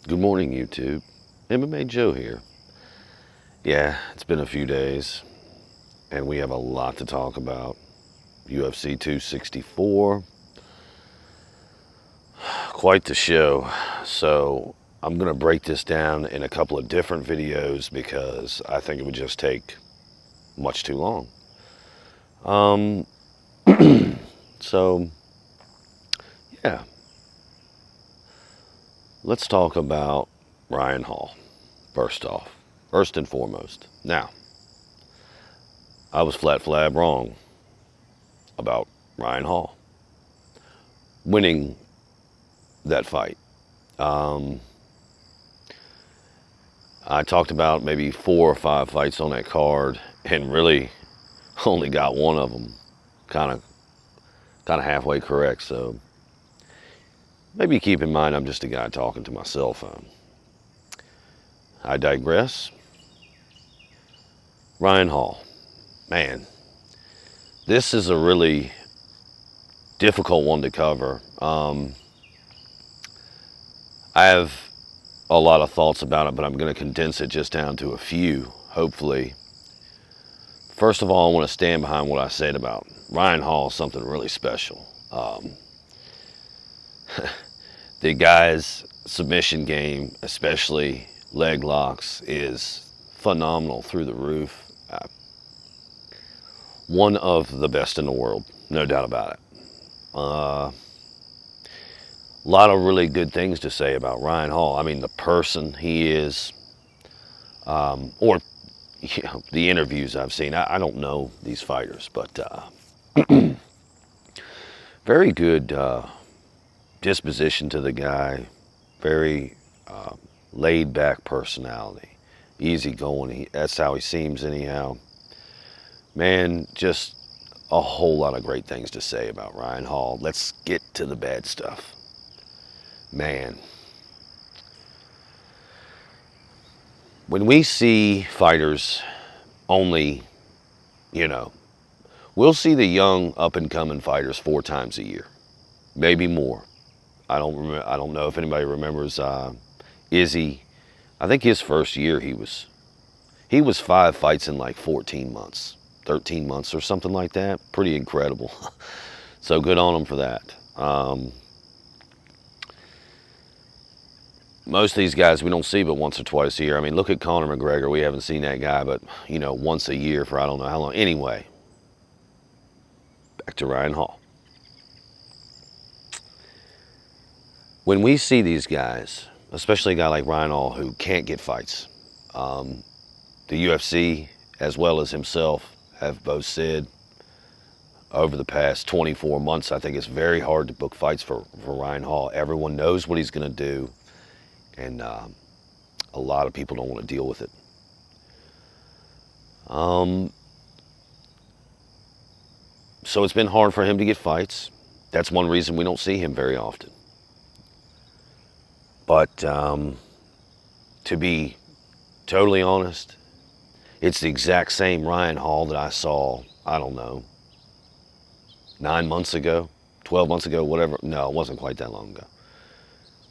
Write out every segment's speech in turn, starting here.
Good morning, YouTube. MMA Joe here. Yeah, it's been a few days, and we have a lot to talk about. UFC 264, quite the show. So, I'm going to break this down in a couple of different videos because I think it would just take much too long. Um, so, yeah, let's talk about Ryan Hall, first and foremost. Now, I was flat wrong about Ryan Hall winning that fight. Um, I talked about maybe 4 or 5 fights on that card, and really only got one of them kind of halfway correct. So maybe keep in mind I'm just a guy talking to my cell phone. I digress. Ryan Hall, man, this is a really difficult one to cover. I have a lot of thoughts about it, but I'm going to condense it just down to a few, hopefully. First of all, I want to stand behind what I said about Ryan Hall, something really special. The guy's submission game, especially leg locks, is phenomenal through the roof. One of the best in the world, no doubt about it. A lot of really good things to say about Ryan Hall. I mean, the person he is, or the interviews I've seen. I don't know these fighters, but very good disposition to the guy. Very laid back personality, easy going. That's how he seems anyhow. Man, just a whole lot of great things to say about Ryan Hall. Let's get to the bad stuff. Man, when we see fighters only, you know, we'll see the young up and coming fighters 4 times a year, maybe more. I don't know if anybody remembers Izzy. I think his first year he was 5 fights in like 14 months, 13 months or something like that. Pretty incredible. So good on him for that. Most of these guys we don't see but once or twice a year. I mean, look at Conor McGregor. We haven't seen that guy but, once a year for I don't know how long. Anyway, back to Ryan Hall. When we see these guys, especially a guy like Ryan Hall who can't get fights, the UFC as well as himself have both said over the past 24 months, I think it's very hard to book fights for Ryan Hall. Everyone knows what he's going to do, and a lot of people don't want to deal with it. So it's been hard for him to get fights. That's one reason we don't see him very often. But to be totally honest, it's the exact same Ryan Hall that I saw, I don't know, 9 months ago, 12 months ago, whatever. No, it wasn't quite that long ago.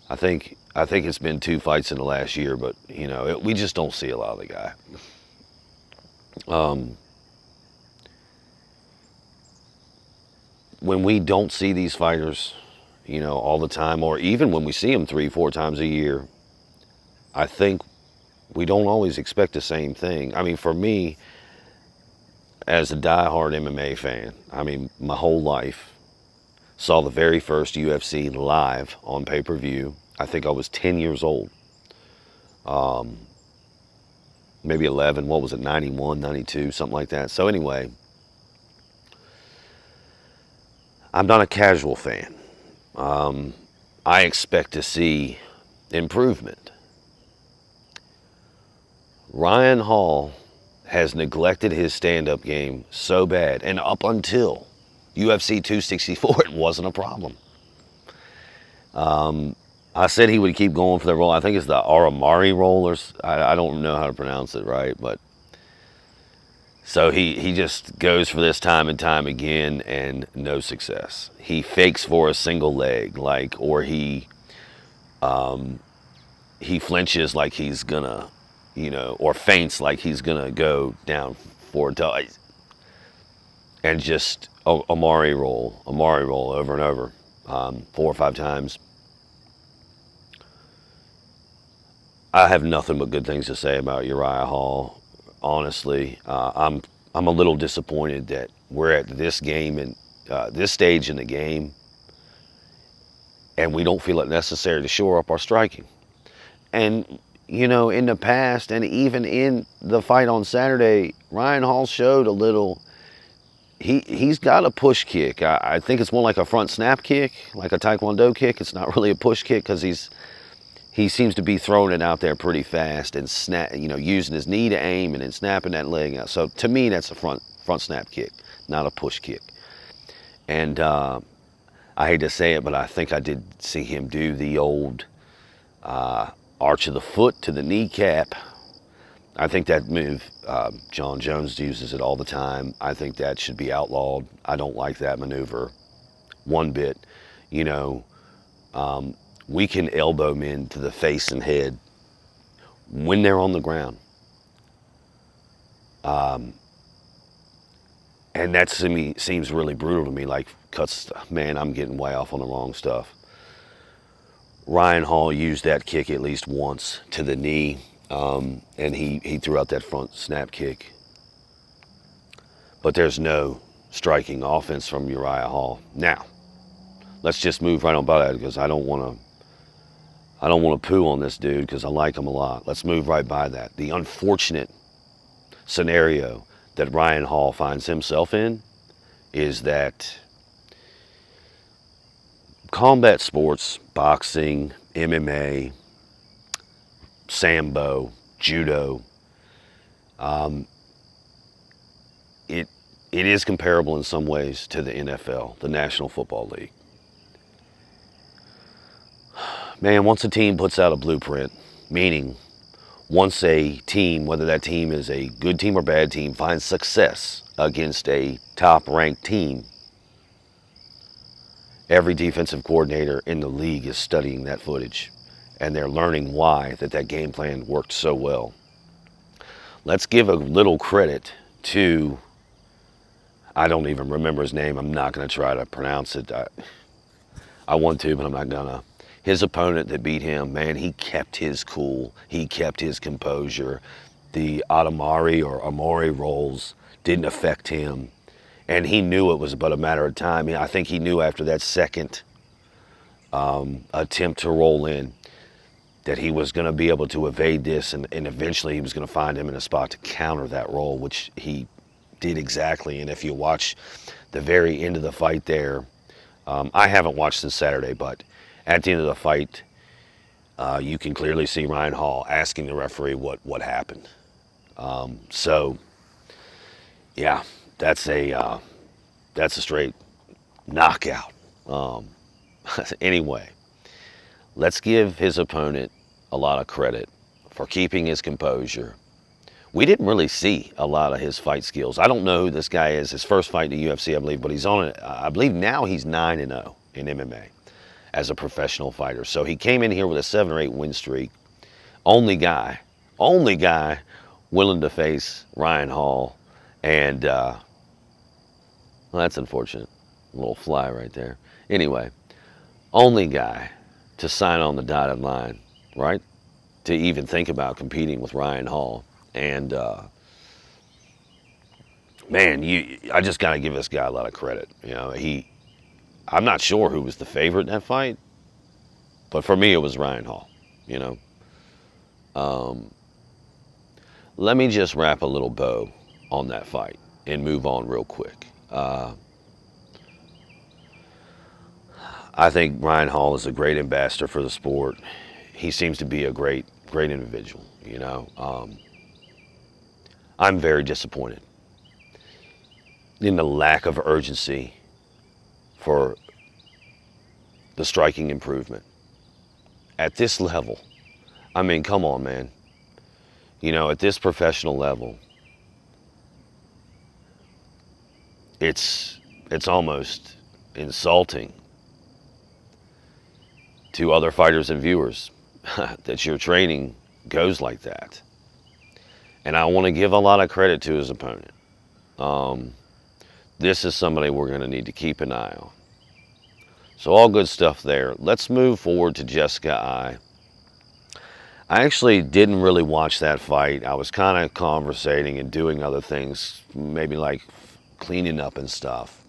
I think it's been 2 fights in the last year, but we just don't see a lot of the guy. When we don't see these fighters, all the time, or even when we see them 3, 4 times a year, I think we don't always expect the same thing. I mean, for me, as a diehard MMA fan, I mean, my whole life, saw the very first UFC live on pay-per-view. I think I was 10 years old. Maybe 11, what was it, 91, 92, something like that. So anyway, I'm not a casual fan. I expect to see improvement. Ryan Hall has neglected his stand-up game so bad, and up until UFC 264, it wasn't a problem. I said he would keep going for the roll. I think it's the Aramari roll, or I don't know how to pronounce it right, but so he just goes for this time and time again, and no success. He fakes for a single leg, or he he flinches like he's gonna, or feints like he's gonna go down for a double, and just Amari roll over and over, 4 or 5 times. I have nothing but good things to say about Uriah Hall. Honestly, I'm a little disappointed that we're at this game and this stage in the game, and we don't feel it necessary to shore up our striking. And in the past, and even in the fight on Saturday, Ryan Hall showed a little. He's got a push kick. I think it's more like a front snap kick, like a Taekwondo kick. It's not really a push kick because he seems to be throwing it out there pretty fast and using his knee to aim and then snapping that leg out. So to me, that's a front snap kick, not a push kick. And I hate to say it, but I think I did see him do the old arch of the foot to the kneecap. I think that move, John Jones uses it all the time. I think that should be outlawed. I don't like that maneuver one bit. We can elbow men to the face and head when they're on the ground. And that to me seems really brutal to me, like, man, I'm getting way off on the wrong stuff. Ryan Hall used that kick at least once to the knee. And he threw out that front snap kick. But there's no striking offense from Uriah Hall. Now, let's just move right on by that because I don't want to poo on this dude because I like him a lot. Let's move right by that. The unfortunate scenario that Ryan Hall finds himself in is that combat sports, boxing, MMA, Sambo, judo, it is comparable in some ways to the NFL, the National Football League. Man, once a team puts out a blueprint, meaning once a team, whether that team is a good team or bad team, finds success against a top-ranked team, every defensive coordinator in the league is studying that footage. And they're learning why that game plan worked so well. Let's give a little credit to, I don't even remember his name. I'm not going to try to pronounce it. I want to, but I'm not going to. His opponent that beat him, man, he kept his cool. He kept his composure. The Amari rolls didn't affect him. And he knew it was but a matter of time. I think he knew after that second attempt to roll in that he was going to be able to evade this, and eventually he was going to find him in a spot to counter that roll, which he did exactly. And if you watch the very end of the fight there, I haven't watched since Saturday, but at the end of the fight, you can clearly see Ryan Hall asking the referee what happened. So, yeah, that's a straight knockout. Anyway, let's give his opponent a lot of credit for keeping his composure. We didn't really see a lot of his fight skills. I don't know who this guy is. His first fight in the UFC, I believe, but he's on it. I believe now he's 9-0 in MMA as a professional fighter. So he came in here with a 7 or 8 win streak. Only guy willing to face Ryan Hall. And, well, that's unfortunate. A little fly right there. Anyway, only guy to sign on the dotted line, right? To even think about competing with Ryan Hall. And, man, I just got to give this guy a lot of credit. I'm not sure who was the favorite in that fight, but for me, it was Ryan Hall, Let me just wrap a little bow on that fight and move on real quick. I think Ryan Hall is a great ambassador for the sport. He seems to be a great individual, I'm very disappointed in the lack of urgency for the striking improvement at this level. I mean, come on, man. At this professional level, it's almost insulting to other fighters and viewers that your training goes like that. And I want to give a lot of credit to his opponent. This is somebody we're going to need to keep an eye on. So all good stuff there. Let's move forward to Jessica Eye. I actually didn't really watch that fight. I was kind of conversating and doing other things, maybe like cleaning up and stuff.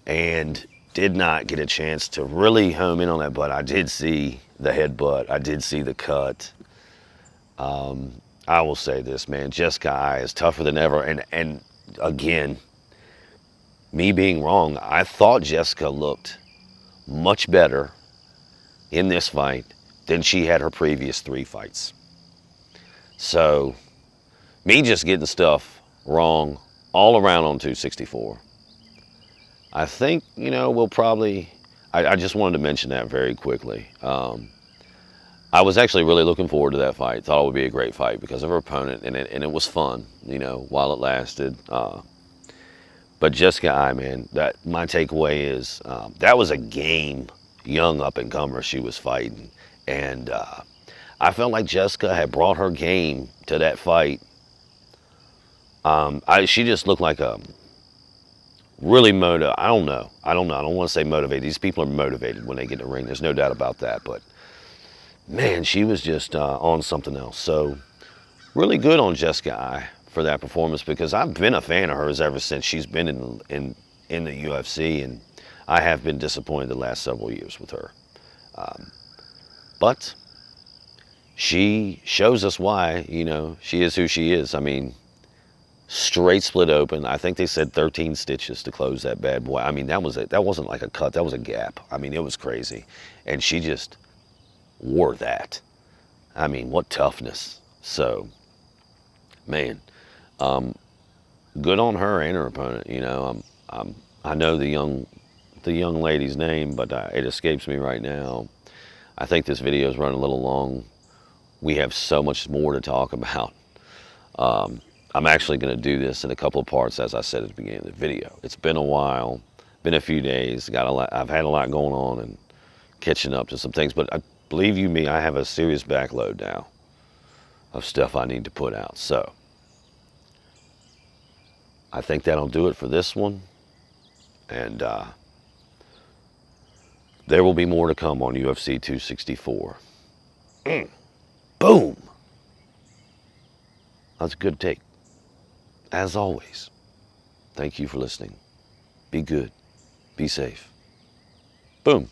And did not get a chance to really home in on that, but I did see the headbutt. I did see the cut. I will say this, man, Jessica Eye is tougher than ever. And again, me being wrong, I thought Jessica looked much better in this fight than she had her previous 3 fights. So, me just getting stuff wrong all around on 264. I think, we'll probably, I just wanted to mention that very quickly. I was actually really looking forward to that fight. Thought it would be a great fight because of her opponent, and it was fun, while it lasted. But Jessica Eye, man, my takeaway is that was a game, young up-and-comer she was fighting. And I felt like Jessica had brought her game to that fight. She just looked like a really I don't know. I don't want to say motivated. These people are motivated when they get in the ring. There's no doubt about that. But, man, she was just on something else. So, really good on Jessica Eye for that performance, because I've been a fan of hers ever since she's been in the UFC, and I have been disappointed the last several years with her. But she shows us why, she is who she is. I mean, straight split open. I think they said 13 stitches to close that bad boy. I mean, that wasn't like a cut, that was a gap. I mean, it was crazy. And she just wore that. I mean, what toughness. So, man, good on her and her opponent. I know the young lady's name, but it escapes me right now. I think this video is running a little long. We have so much more to talk about. I'm actually going to do this in a couple of parts, as I said at the beginning of the video. It's been a while, been a few days. I've had a lot going on and catching up to some things. But believe you me, I have a serious backload now of stuff I need to put out. So I think that'll do it for this one. And there will be more to come on UFC 264. Boom! That's a good take. As always, thank you for listening. Be good. Be safe. Boom.